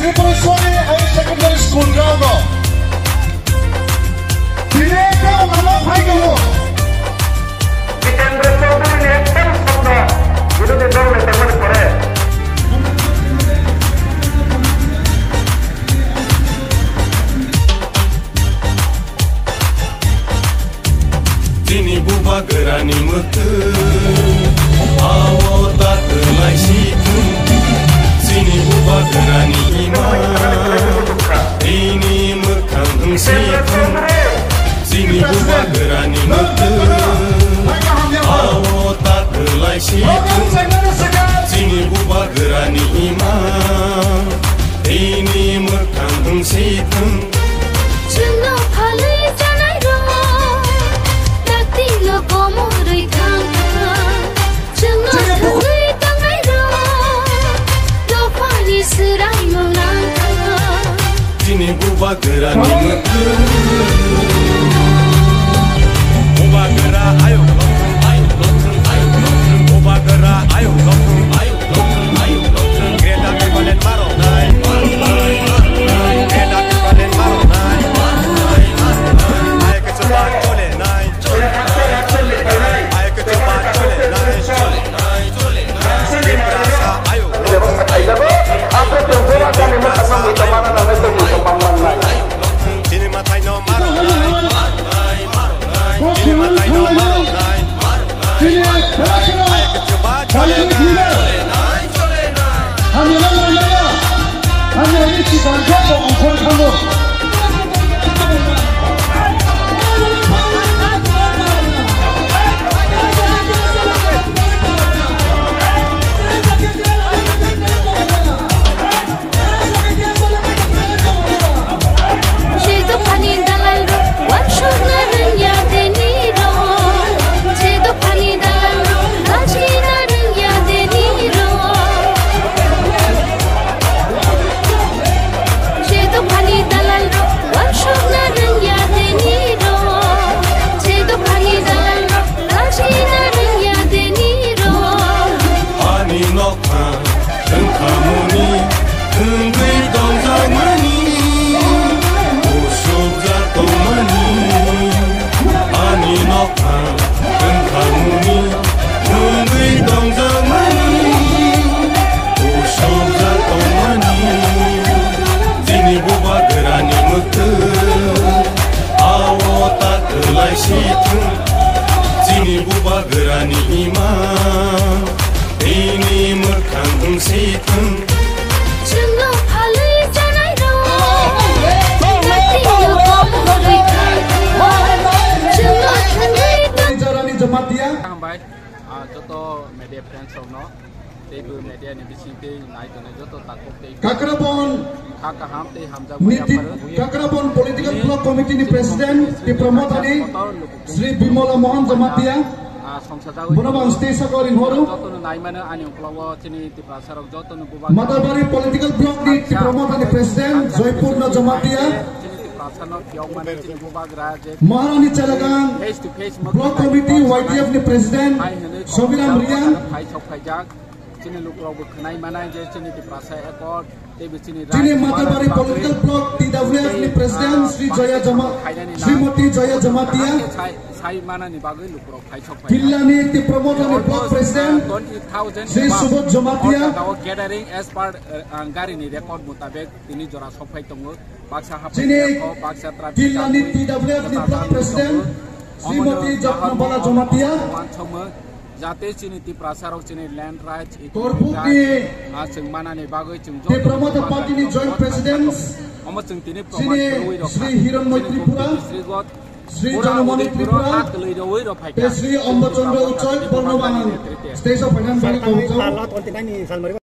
Sri High Secondary School ground no. Dine ka umama bhai ko. Jitendra Chaudhary ne ekdam sabda virodhi dal mein teman kore. Dini buba gerani mutu, awo tak kelai situ. Sini buba gerani ima, ini mekang situ. Sini buba gerani mutu, awo tak kelai situ. Sini buba gerani ima, ini mekang situ. Sini buba gerani mutu, buba gera ayo lonteng ayo lonteng ayo lonteng, buba gera ayo lonteng ayo lonteng ayo lonteng. Kereta kembali maro nai, kereta kembali maro nai, ayo kecepat cole nai, ayo kecepat cole nai, cole nai. Sini berasa ayo lonteng ayo. Apa terbuat dari makanan utama dan itu utama lain. Sini matai no maro nai, sini matai no maro nai. Ayo kecepat cole nai, cole nai. Hanya ini kita jago untuk kamu. Sini buba gerani ima, ini mekang situ. Joto media friends no, tebu media ni bisite naik tu joto takut tebu. Kakrapon Kakak hamte hamzah. Niti Kakrapon Political Block Committee ni Presiden dipromotani Sri Bimola Mohan Jamatia. Bonabang Stesa Korin Horu. Joto naik mana ani ukhlawa cini di pasar joto nubuang. Madalbari Political Block ni dipromotani Presiden Joypurna Jamatia. Maharani Chalagang Block Committee YTF ni Presiden Sobiram Rian. Cini Madalbari Political Block TWF ni Presiden Srimati Jaya Jamatia. Kilani dipromotani Block Presiden Sri Subodh Jamatia. Gathering as part Angari ni record mutabek ini jora sopai tunggu. Cini Kilani TWF ni Block Presiden Srimati Jatnabala Jamatia. Jate cini ti prasarok cini land rights itu asing mana ni bagai cing di promoter party ni joint presidents sini Sri Hiranmoy Tripura, Sri Janamani Tripura, Sri Ambachandra Uchoy Bornobangan, State of Finance Valley Council.